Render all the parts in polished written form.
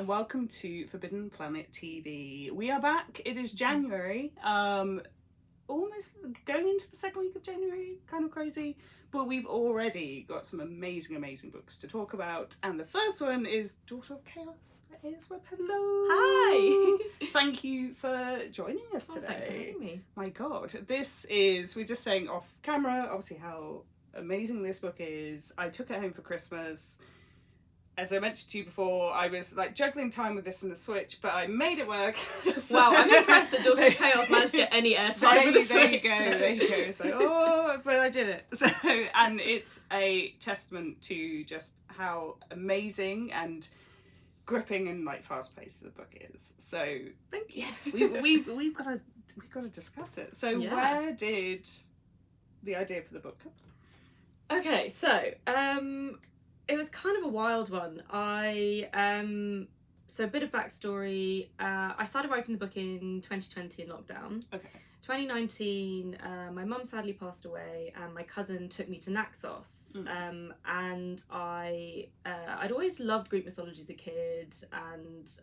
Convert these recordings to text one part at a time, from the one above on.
welcome to Forbidden Planet TV. We are back. It is January. Almost going into the second week of January, kind of crazy. But we've already got some amazing books to talk about. And the first one is Daughter of Chaos. Here's Webb. Hello. Hi. Thank you for joining us today. Thanks for having me. My God. We're just saying off camera, obviously, how amazing this book is. I took it home for Christmas. As I mentioned to you before, I was like juggling time with this and the Switch, but I made it work. So, wow, I'm impressed that Daughter of Chaos managed to get any airtime with the Switch. There you go. It's like, oh, but I did it. So, and it's a testament to just how amazing and gripping and like fast paced the book is. So thank you. We've got to discuss it. So where did the idea for the book come from? Okay, so it was kind of a wild one. So a bit of backstory. I started writing the book in 2020 in lockdown. Okay. 2019, my mum sadly passed away, and my cousin took me to Naxos. And I'd always loved Greek mythology as a kid, and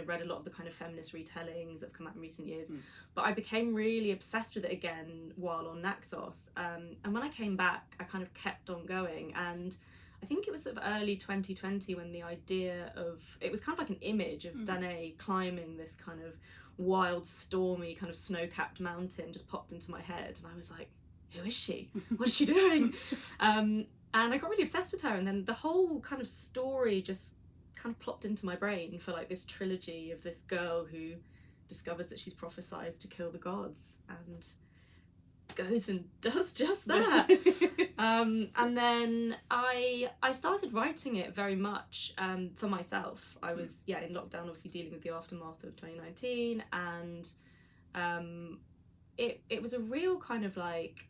read a lot of the kind of feminist retellings that have come out in recent years. But I became really obsessed with it again while on Naxos. And when I came back, I kind of kept on going, and I think it was sort of early 2020 when the idea of, it was kind of like an image of Danae climbing this kind of wild, stormy, kind of snow-capped mountain just popped into my head, and I was like, who is she? What is she doing? And I got really obsessed with her, and then the whole kind of story just kind of plopped into my brain for like this trilogy of this girl who discovers that she's prophesized to kill the gods and goes and does just that. And then I started writing it very much for myself. I was in lockdown, obviously dealing with the aftermath of 2019, and it was a real kind of like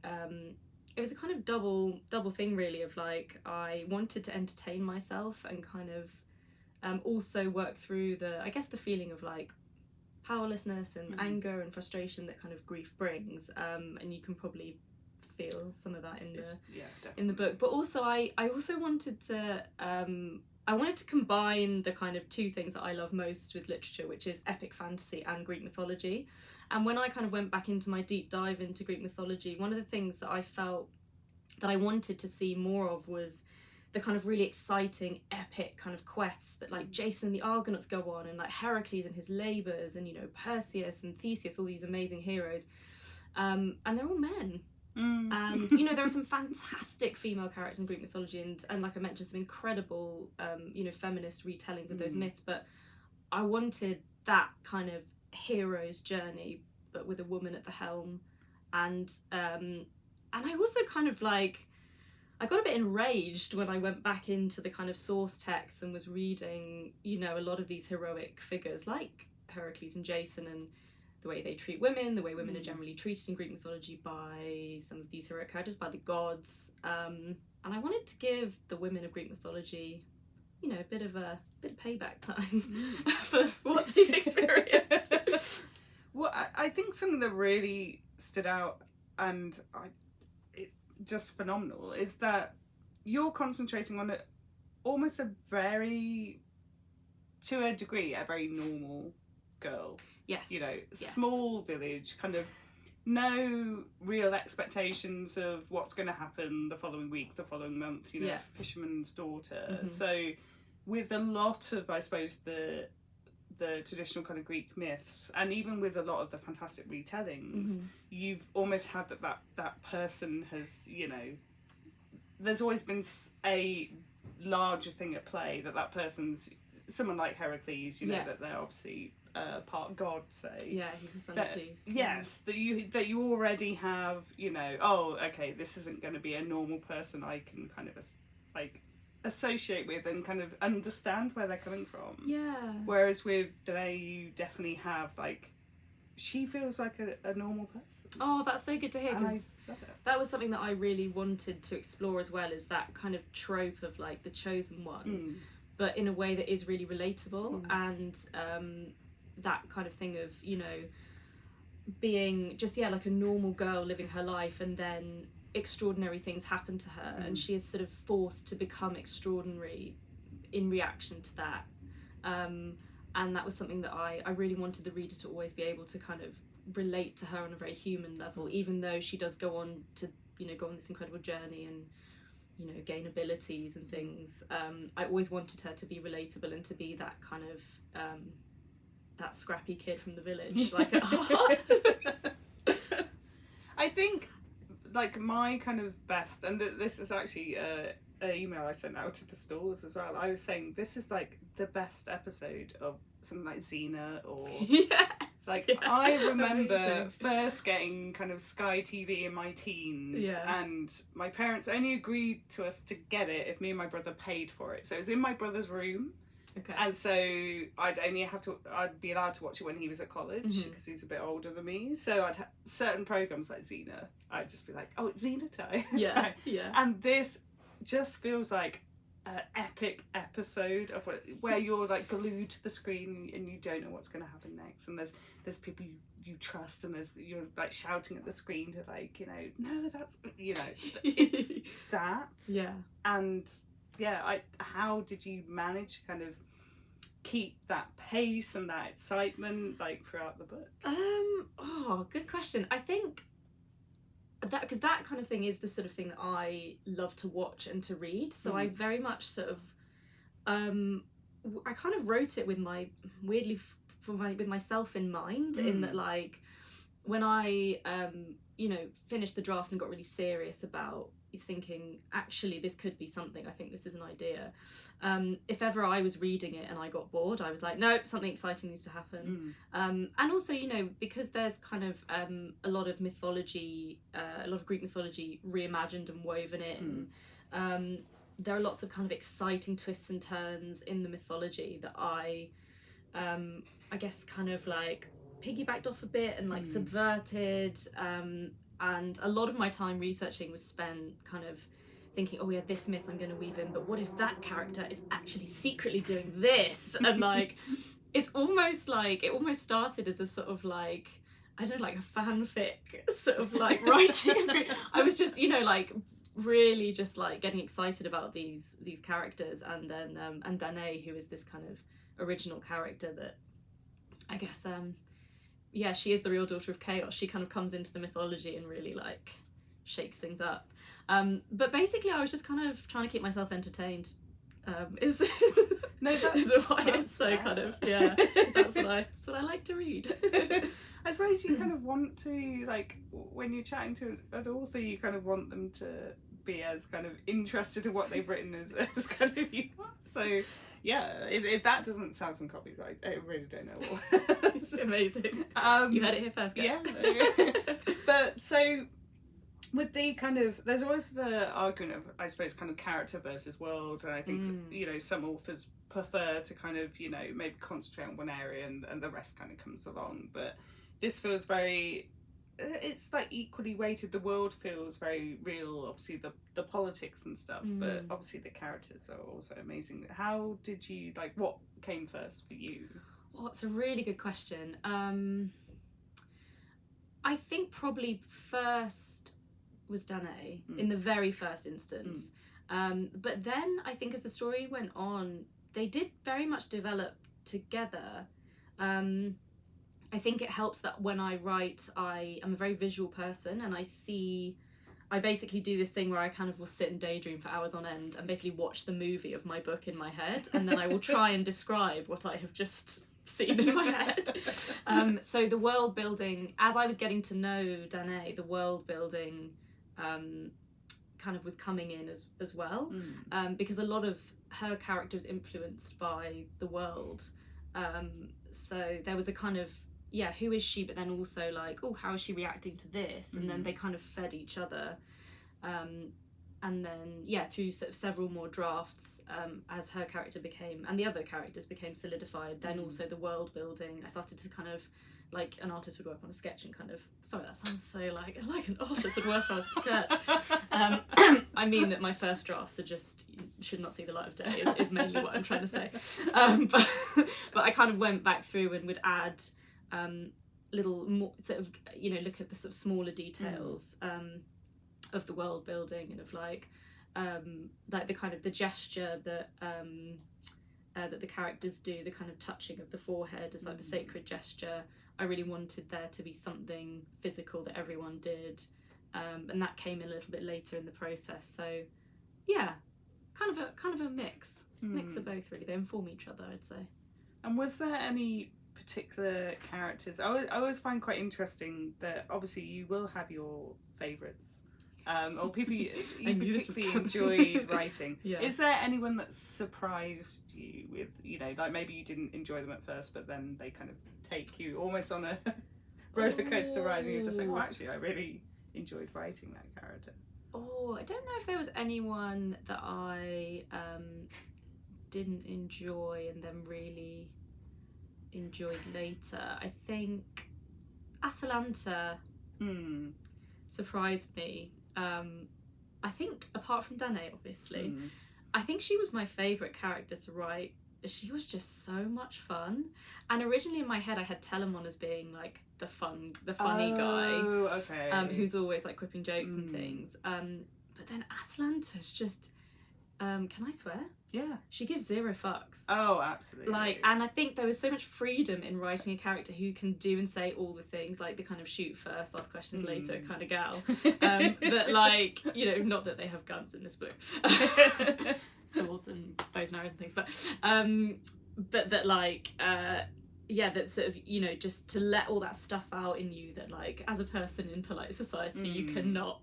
it was a kind of double thing really, of like I wanted to entertain myself and kind of also work through the feeling of like powerlessness and anger and frustration that kind of grief brings, and you can probably feel some of that in the book. But also I also wanted to combine the kind of two things that I love most with literature, which is epic fantasy and Greek mythology. And when I kind of went back into my deep dive into Greek mythology, one of the things that I felt that I wanted to see more of was the kind of really exciting, epic kind of quests that like Jason and the Argonauts go on, and like Heracles and his labours, and Perseus and Theseus, all these amazing heroes, and they're all men. And there are some fantastic female characters in Greek mythology, and like I mentioned, some incredible feminist retellings of those myths, but I wanted that kind of hero's journey but with a woman at the helm. And I also kind of like, I got a bit enraged when I went back into the kind of source text and was reading, a lot of these heroic figures like Heracles and Jason, and the way they treat women, the way women are generally treated in Greek mythology by some of these heroic characters, by the gods. And I wanted to give the women of Greek mythology, a bit of payback time for what they've experienced. Well, I think something that really stood out, and just phenomenal, is that you're concentrating on almost a very normal girl. Yes. Small village, kind of no real expectations of what's going to happen the following week, the following month, fisherman's daughter. So with a lot of, I suppose, the traditional kind of Greek myths, and even with a lot of the fantastic retellings, you've almost had that person has, there's always been a larger thing at play, that person's someone like Heracles, that they're obviously part god, say. Yeah, he's the son of Zeus. Yes, that you already have, okay, this isn't going to be a normal person I can kind of associate with and kind of understand where they're coming from. Yeah. Whereas with Danae, you definitely have she feels like a normal person. Oh, that's so good to hear, because that was something that I really wanted to explore as well, is that kind of trope of like the chosen one, but in a way that is really relatable, and that kind of thing of being just like a normal girl living her life, and then extraordinary things happen to her, and she is sort of forced to become extraordinary in reaction to that. And that was something that I really wanted the reader to always be able to kind of relate to her on a very human level, even though she does go on to, you know, go on this incredible journey and, you know, gain abilities and things. I always wanted her to be relatable and to be that kind of that scrappy kid from the village, like at heart. I think, like, my kind of best, and this is actually an email I sent out to the stores as well. I was saying this is like the best episode of something like Xena or Yes, like yeah, I remember amazing. first getting kind of Sky TV in my teens, Yeah. and my parents only agreed to us to get it if me and my brother paid for it. So it was in my brother's room. Okay. And so I'd be allowed to watch it when he was at college because he's a bit older than me. So I'd have certain programs like Xena. I'd just be like, oh, it's Xena time. Yeah, yeah. And this just feels like an epic episode of where you're like glued to the screen and you don't know what's going to happen next. And there's people you trust, and you're like shouting at the screen to, like, you know, no, that's, you know, it's that. Yeah. And yeah, how did you manage to kind of keep that pace and that excitement like throughout the book? Oh, good question. I think that, because that kind of thing is the sort of thing that I love to watch and to read. So I very much sort of, I kind of wrote it with my with myself in mind, in that, like, when I you know, finished the draft and got really serious about thinking, actually this could be something, I think this is an idea, if ever I was reading it and I got bored, I was like, no, something exciting needs to happen. And also, you know, because there's kind of a lot of mythology, a lot of Greek mythology reimagined and woven in, there are lots of kind of exciting twists and turns in the mythology that I guess kind of like piggybacked off a bit and like subverted, and a lot of my time researching was spent kind of thinking, oh yeah, this myth I'm going to weave in, but what if that character is actually secretly doing this? And like, it's almost like, it almost started as a sort of like, I don't know, like a fanfic sort of like writing. I was just, you know, like really just like getting excited about these characters, and then and Danae, who is this kind of original character that I guess yeah, she is the real daughter of chaos. She kind of comes into the mythology and really like shakes things up. But basically I was just kind of trying to keep myself entertained. Is No, is why it's so fair. Kind of, yeah, that's what I like to read. I suppose you kind of want to, like, when you're chatting to an author, you kind of want them to be as kind of interested in what they've written as kind of you are. So yeah, if that doesn't sell some copies, I really don't know what. It's amazing. You heard it here first, guys. Yeah. But so with the kind of, there's always the argument of, I suppose, kind of character versus world, and I think you know, some authors prefer to kind of, you know, maybe concentrate on one area and the rest kind of comes along. But this feels very, it's like equally weighted. The world feels very real, obviously the politics and stuff, but obviously the characters are also amazing. How did you, like, what came first for you? Well, it's a really good question. I think probably first was Danae in the very first instance. But then I think as the story went on, they did very much develop together. I think it helps that when I write, I am a very visual person, and I basically do this thing where I kind of will sit and daydream for hours on end and basically watch the movie of my book in my head, and then I will try and describe what I have just seen in my head. So the world building, as I was getting to know Danae, the world building kind of was coming in as well, because a lot of her character was influenced by the world. So there was a kind of, yeah, who is she, but then also like, oh, how is she reacting to this? And then they kind of fed each other. And then, yeah, through sort of several more drafts, as her character became, and the other characters became solidified, then also the world building, I started to kind of, like an artist would work on a sketch and kind of, sorry, that sounds so like an artist would work on a sketch. I mean that my first drafts are just, should not see the light of day, is mainly what I'm trying to say. But I kind of went back through and would add little more, sort of, you know, look at the sort of smaller details of the world building, and of like the kind of the gesture that that the characters do, the kind of touching of the forehead as like the sacred gesture. I really wanted there to be something physical that everyone did, and that came in a little bit later in the process. So yeah, kind of a mix of both, really. They inform each other, I'd say. And was there any particular characters? I always find quite interesting that obviously you will have your favourites, or people you particularly enjoyed writing. Yeah. Is there anyone that surprised you with, like maybe you didn't enjoy them at first, but then they kind of take you almost on a roller coaster ride, and you're just like, well, actually, I really enjoyed writing that character. Oh, I don't know if there was anyone that I didn't enjoy and then really enjoyed later. I think Atalanta surprised me. I think apart from Danae, obviously, I think she was my favourite character to write. She was just so much fun, and originally in my head I had Telamon as being like the funny guy, okay, who's always like quipping jokes and things. But then Atalanta's just, can I swear? Yeah. She gives zero fucks. Oh, absolutely. Like, and I think there was so much freedom in writing a character who can do and say all the things, like the kind of shoot first, ask questions later kind of gal. That, like, not that they have guns in this book, swords and bows and arrows and things, but that, like, that sort of, just to let all that stuff out in you that, like, as a person in polite society, you cannot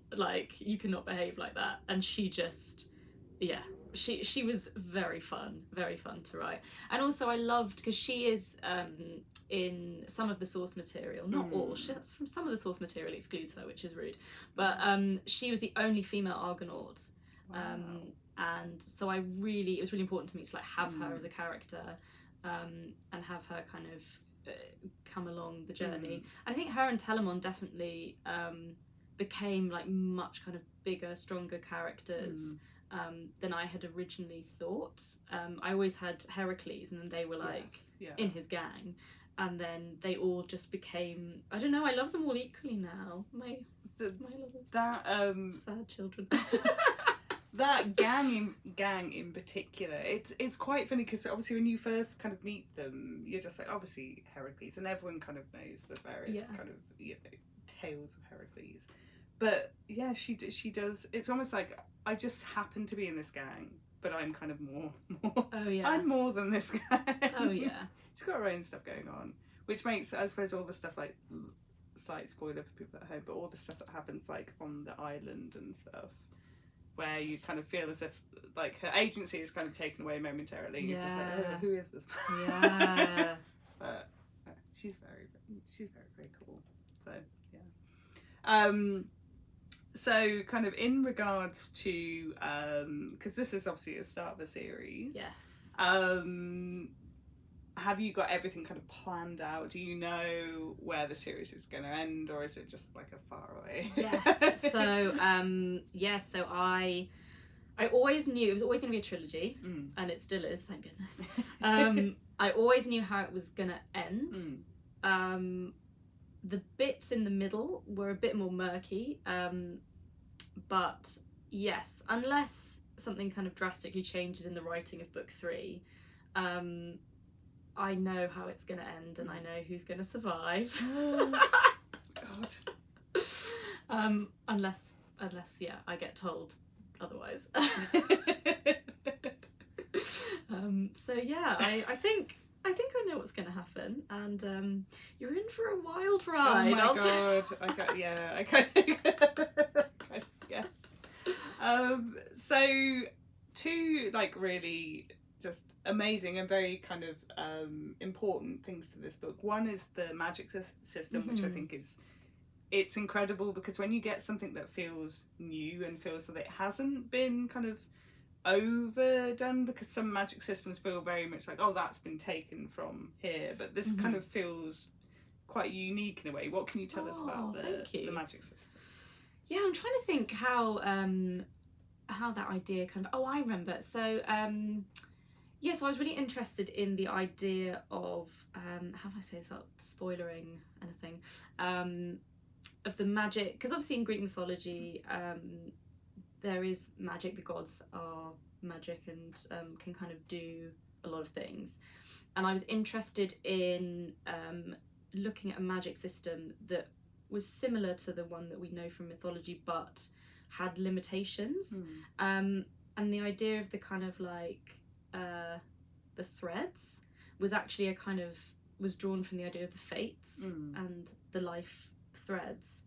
behave like that. And she just, she was very fun to write. And also I loved, because she is in some of the source material, not all, from some of the source material excludes her, which is rude, but she was the only female Argonaut. And so it was really important to me to like have her as a character, and have her kind of come along the journey. And I think her and Telamon definitely became like much kind of bigger, stronger characters than I had originally thought. I always had Heracles, and then they were like in his gang, and then they all just became, I don't know, I love them all equally now. My little sad children. That gang in particular, it's quite funny, because obviously when you first kind of meet them, you're just like, obviously Heracles, and everyone kind of knows the various kind of tales of Heracles. But yeah, she does. It's almost like I just happen to be in this gang, but I'm kind of more. Oh yeah. I'm more than this gang. Oh yeah. She's got her own stuff going on, which makes, I suppose, all the stuff, like, slight spoiler for people at home, but all the stuff that happens like on the island and stuff, where you kind of feel as if like her agency is kind of taken away momentarily. You're just like, oh, who is this? Yeah. But she's very cool. So yeah. So kind of in regards to, because this is obviously a start of a series. Yes. Have you got everything kind of planned out? Do you know where the series is going to end, or is it just like a far away? Yes. So so I always knew it was always going to be a trilogy, and it still is, thank goodness. I always knew how it was going to end. The bits in the middle were a bit more murky, but yes, unless something kind of drastically changes in the writing of book 3, I know how it's going to end, and I know who's going to survive. God. Unless I get told otherwise. So yeah, I think I know what's going to happen, and you're in for a wild ride. Oh my God! I kind of guess. So two like really just amazing and very kind of important things to this book. One is the magic system, which I think it's incredible, because when you get something that feels new and feels that it hasn't been kind of overdone, because some magic systems feel very much like, oh, that's been taken from here, but this kind of feels quite unique in a way. What can you tell us about the magic system? Yeah, I'm trying to think how that idea kind of, I remember. So so I was really interested in the idea of how do I say this without spoilering anything, of the magic, because obviously in Greek mythology there is magic. The gods are magic and can kind of do a lot of things. And I was interested in looking at a magic system that was similar to the one that we know from mythology, but had limitations. And the idea of the kind of like the threads was actually was drawn from the idea of the fates and the life threads.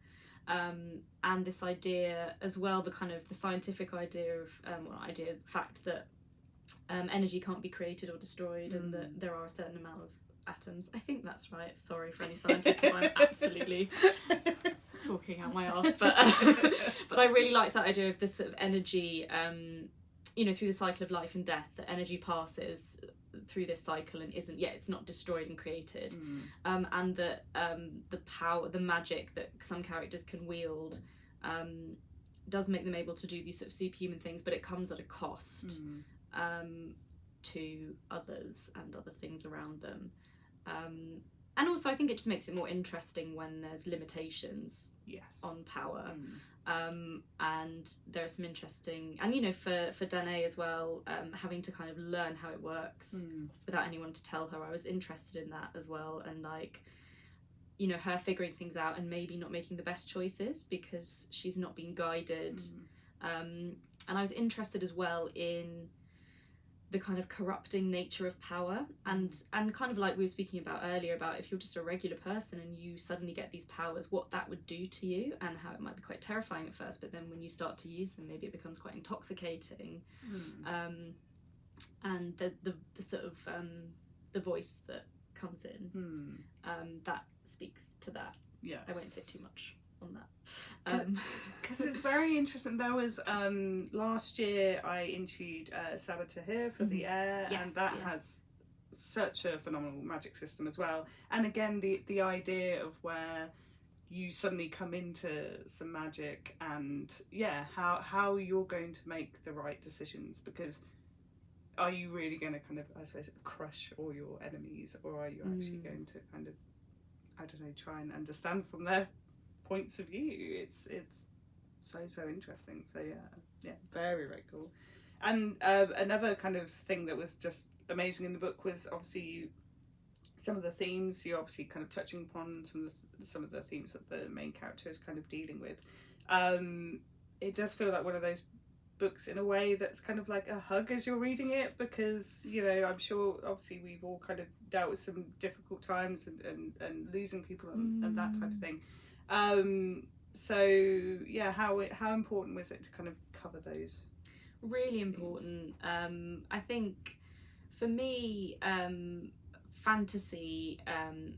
And this idea as well, the kind of the scientific idea of fact that energy can't be created or destroyed, and that there are a certain amount of atoms. I think that's right. Sorry for any scientists if I'm absolutely talking out my arse, but I really like that idea of this sort of energy, through the cycle of life and death, that energy passes through this cycle and it's not destroyed and created, and that the power, the magic that some characters can wield does make them able to do these sort of superhuman things, but it comes at a cost to others and other things around them. And also I think it just makes it more interesting when there's limitations on power. And there are some interesting, and for Danae as well, having to kind of learn how it works without anyone to tell her. I was interested in that as well, and like, her figuring things out and maybe not making the best choices because she's not been guided. And I was interested as well in the kind of corrupting nature of power, and kind of like we were speaking about earlier, about if you're just a regular person and you suddenly get these powers, what that would do to you, and how it might be quite terrifying at first, but then when you start to use them, maybe it becomes quite intoxicating. And the sort of the voice that comes in, that speaks to that. I won't say too much on that, because it's very interesting. There was last year I interviewed Saba Tahir for The Air, and that has such a phenomenal magic system as well. And again, the idea of where you suddenly come into some magic, and how you're going to make the right decisions, because are you really going to kind of, I suppose, crush all your enemies, or are you actually going to kind of, I don't know, try and understand from their points of view? It's so interesting. So very, very cool. And another kind of thing that was just amazing in the book was obviously some of the themes you're obviously kind of touching upon, some of the themes that the main character is kind of dealing with. It does feel like one of those books in a way that's kind of like a hug as you're reading it, because I'm sure obviously we've all kind of dealt with some difficult times and losing people and that type of thing. How important was it to kind of cover those? Really important. I think for me, fantasy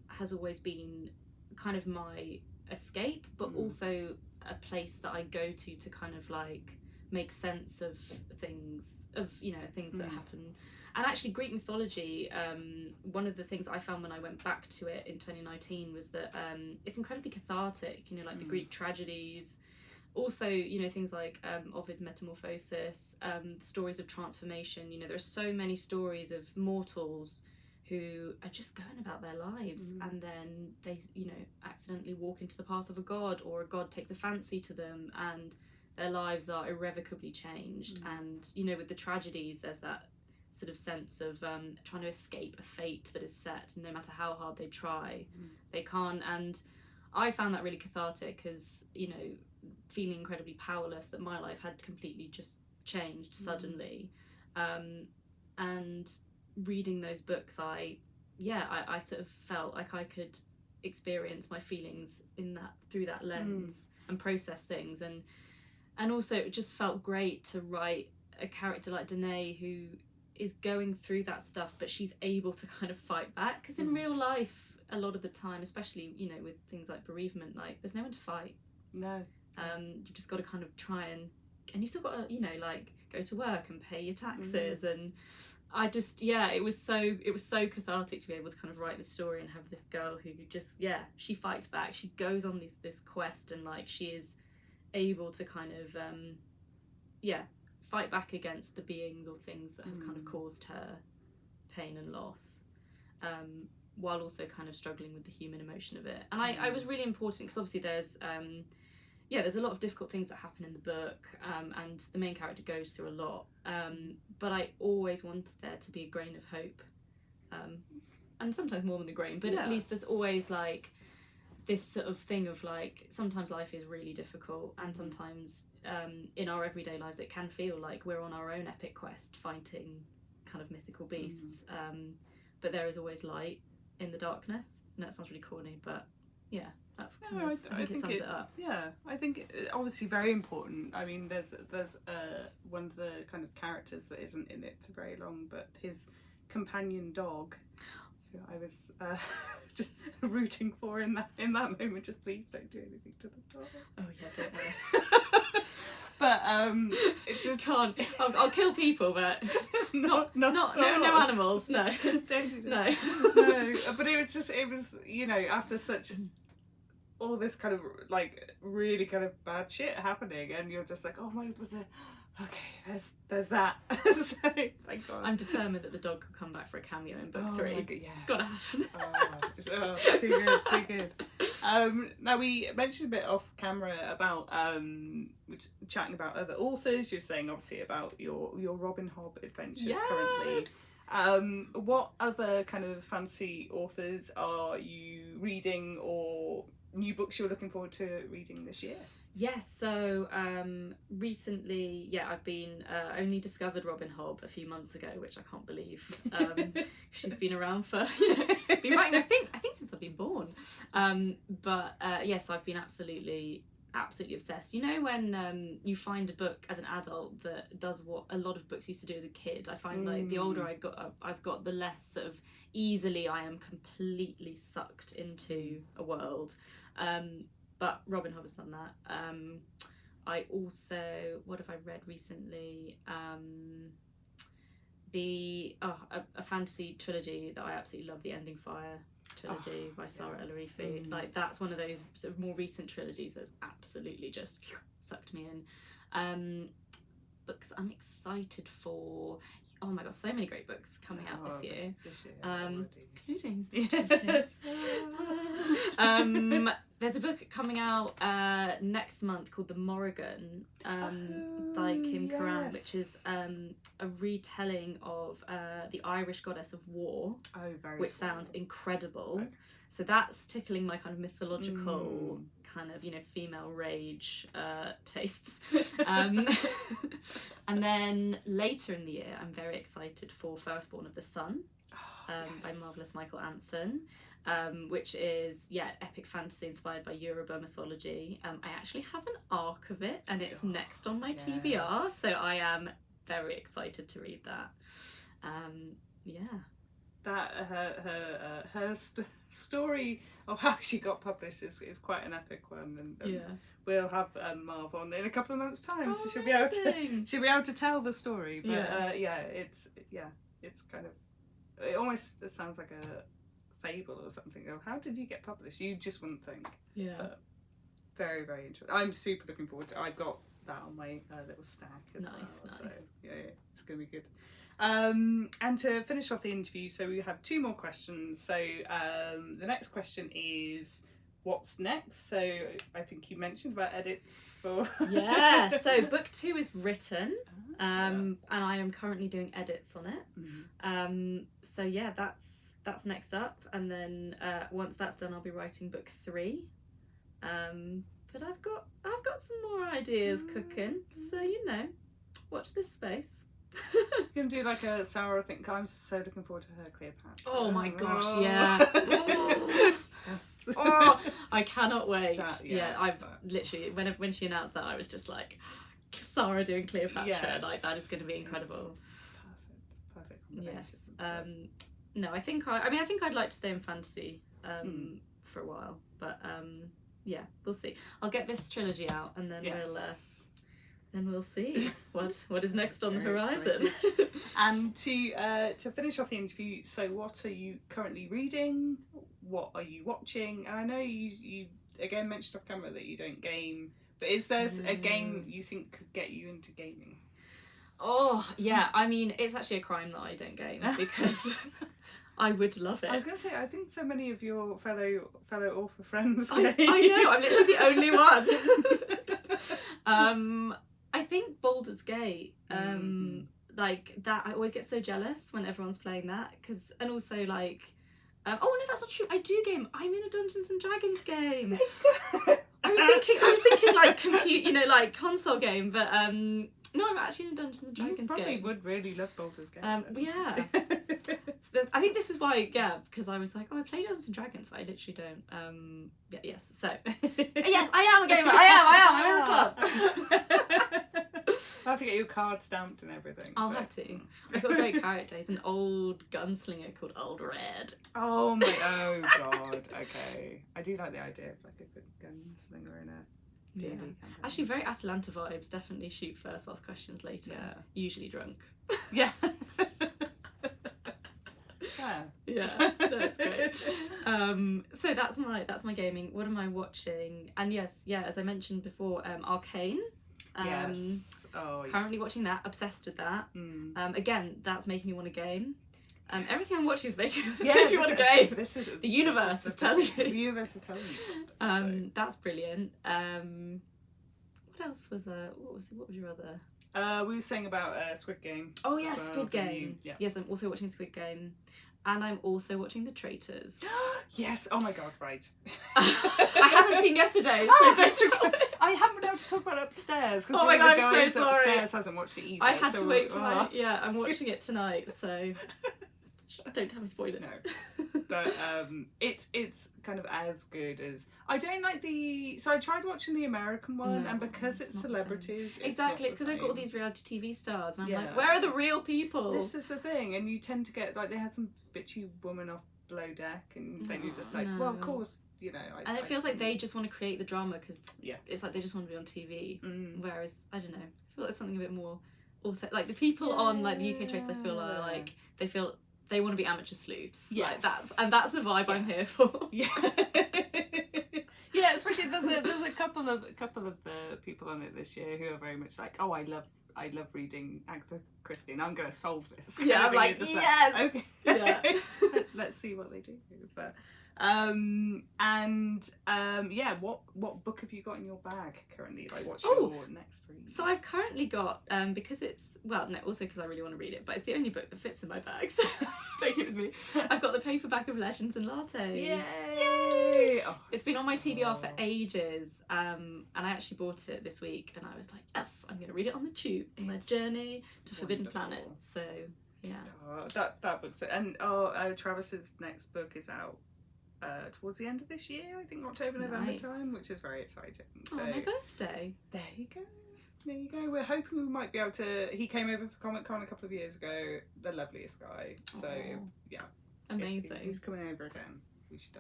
has always been kind of my escape, but also a place that I go to kind of like make sense of things that happen. And actually Greek mythology, one of the things I found when I went back to it in 2019 was that it's incredibly cathartic, like the Greek tragedies, also things like Ovid's Metamorphosis, the stories of transformation. There are so many stories of mortals who are just going about their lives, and then they accidentally walk into the path of a god, or a god takes a fancy to them, and their lives are irrevocably changed. And with the tragedies, there's that sort of sense of trying to escape a fate that is set, and no matter how hard they try, they can't. And I found that really cathartic, as feeling incredibly powerless, that my life had completely just changed suddenly. And reading those books, I sort of felt like I could experience my feelings through that lens and process things, and also it just felt great to write a character like Danae who is going through that stuff, but she's able to kind of fight back, because in real life a lot of the time, especially with things like bereavement, like there's no one to fight. You've just got to kind of try and you still got to like go to work and pay your taxes. And I just it was so cathartic to be able to kind of write this story and have this girl who just she fights back, she goes on this quest, and like she is able to kind of fight back against the beings or things that have kind of caused her pain and loss, while also kind of struggling with the human emotion of it. And I was really important, because obviously there's there's a lot of difficult things that happen in the book, and the main character goes through a lot. But I always wanted there to be a grain of hope, and sometimes more than a grain, but at least there's always like this sort of thing of like, sometimes life is really difficult, and sometimes in our everyday lives it can feel like we're on our own epic quest fighting kind of mythical beasts, but there is always light in the darkness. And that sounds really corny, but yeah, that's kind of, I think it sums it up. Yeah, I think it, obviously very important. I mean, there's one of the kind of characters that isn't in it for very long, but his companion dog, who I was just rooting for in that moment. Just please don't do anything to the dog. Oh yeah, don't worry. But it just can't. I'll kill people, but no animals. No, don't do that. No. But it was you know, after such all this kind of like really kind of bad shit happening, and you're just like, oh my, okay, there's that. So, thank God. I'm determined that the dog could come back for a cameo in book 3. My God, yes. It's gotta happen. Too good. Now we mentioned a bit off camera about chatting about other authors. You're saying obviously about your Robin Hobb adventures currently. What other kind of fantasy authors are you reading, or new books you're looking forward to reading this year? Yes, so recently, I've been only discovered Robin Hobb a few months ago, which I can't believe. She's been around for, been writing, I think since I've been born. But yes, I've been absolutely obsessed. You know, when you find a book as an adult that does what a lot of books used to do as a kid, I find like the older I've got, the less sort of easily I am completely sucked into a world. But Robin Hobb has done that. I also, what have I read recently? A fantasy trilogy that I absolutely love, the Ending Fire trilogy by Sarah El-Arifi. Like, that's one of those sort of more recent trilogies that's absolutely just sucked me in. Books I'm excited for. Oh my god, so many great books coming out this year. Including. There's a book coming out next month called The Morrigan by Kim Karan, which is a retelling of the Irish goddess of war, which sounds incredible. Okay. So that's tickling my kind of mythological kind of, you know, female rage tastes. And then later in the year, I'm very excited for Firstborn of the Sun by Marvellous Michael Anson, which is, epic fantasy inspired by Yoruba mythology. I actually have an arc of it, and it's next on my TBR, so I am very excited to read that. Her story of how she got published is quite an epic one, and we'll have Marv on in a couple of months' time, so she'll be able to tell the story. But it's kind of, it almost sounds like a fable or something. How did you get published? You just wouldn't think. But very, very interesting. I'm super looking forward to it. I've got that on my little stack as well. Nice. So it's gonna be good. And to finish off the interview, so we have 2 more questions. So the next question is, what's next? So I think you mentioned about edits for so book 2 is written, and I am currently doing edits on it. So that's next up, and then once that's done, I'll be writing book 3. But I've got some more ideas cooking, so you know, watch this space. You're going to do like a Sarah, I think. I'm so looking forward to her Cleopatra. Oh my gosh, yeah. Oh, I cannot wait. I've literally, when she announced that, I was just like, Sarah doing Cleopatra, like that is going to be incredible. Perfect. Yes. No, I think I'd like to stay in fantasy for a while, but we'll see. I'll get this trilogy out, and then we'll see what is next on the horizon. And to finish off the interview, so what are you currently reading? What are you watching? And I know you again mentioned off camera that you don't game, but is there a game you think could get you into gaming? Oh yeah, I mean, it's actually a crime that I don't game, because I would love it. I was going to say, I think so many of your fellow author friends game. I know, I'm literally the only one. I think Baldur's Gate, like that, I always get so jealous when everyone's playing that, and also like, oh no, that's not true. I'm in a Dungeons and Dragons game. I was thinking like like console game, but no, I'm actually in a Dungeons and Dragons game. You probably would really love Baldur's Gate. Yeah. I think this is why, because I was like, oh, I play Dungeons and Dragons, but I literally don't. Yes. So, yes, I am a gamer. I'm in the club. I'll have to get your card stamped and everything. I'll have to. I've got a great character. He's an old gunslinger called Old Red. Oh god. Okay. I do like the idea of like a good gunslinger in a D&D campaign. Actually, very Atalanta vibes. Definitely shoot first, ask questions later. Yeah. Usually drunk. Yeah. Yeah, that's great. So that's my gaming. What am I watching? And yes, as I mentioned before, Arcane. Yes. Currently watching that. Obsessed with that. Again, that's making me want to game. Everything I'm watching is making me want to game. The universe is telling me. The universe is telling me. That's brilliant. What else was what would you rather? We were saying about Squid Game. Oh yes, Squid Game. Yes, I'm also watching Squid Game. And I'm also watching The Traitors. Yes, oh my god, right. I haven't seen yesterday, so don't. I haven't been able to talk about it upstairs because one of the guys so sorry. Upstairs hasn't watched it either. I had to wait for I'm watching it tonight, so don't tell me spoilers. No. But it's kind of as good as I don't like so I tried watching the American one, and because it's celebrities, it's because they've got all these reality TV stars, and I'm like, where are the real people? This is the thing, and you tend to get like they had some bitchy woman off Below Deck, and then you're just like, well, of course, and it feels like they just want to create the drama because it's like they just want to be on TV. Whereas I don't know, I feel like something a bit more authentic. Like the people on like the UK Traitors, I feel are like they want to be amateur sleuths. Yes. Like that's the vibe I'm here for. Yeah. Yeah, especially there's a couple of the people on it this year who are very much like, oh, I love reading Agatha Christie and I'm going to solve this. Yeah, I'm like, yes. Like, okay. Yeah. Let's see what they do. But what book have you got in your bag currently? Like, what's your next read? So I've currently got because it's also because I really want to read it, but it's the only book that fits in my bag, so take it with me. I've got the paperback of Legends and Lattes. Yay! Oh, it's been on my TBR for ages, and I actually bought it this week, and I was like, yes, I'm going to read it on the tube on my journey to Forbidden Planet. So yeah, that book's and Travis's next book is out towards the end of this year, I think October, November time, which is very exciting. So my birthday. There you go. We're hoping we might be able to. He came over for Comic-Con a couple of years ago. The loveliest guy. So amazing. If he's coming over again, we should do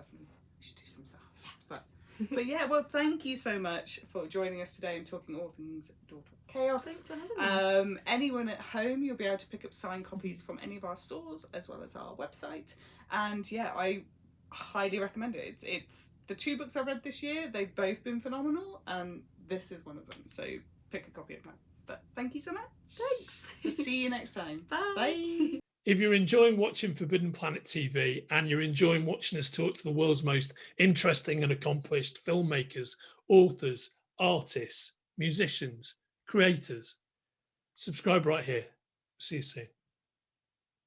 some stuff. Yeah. But yeah, well, thank you so much for joining us today and talking all things Daughter of Chaos. Thanks for having me. Anyone at home, you'll be able to pick up signed copies from any of our stores as well as our website. And I highly recommend it. It's the 2 books I've read this year. They've both been phenomenal, and this is one of them. So pick a copy up now. But thank you so much. Thanks. See you next time. Bye. Bye. If you're enjoying watching Forbidden Planet TV and you're enjoying watching us talk to the world's most interesting and accomplished filmmakers, authors, artists, musicians, creators, subscribe right here. See you soon.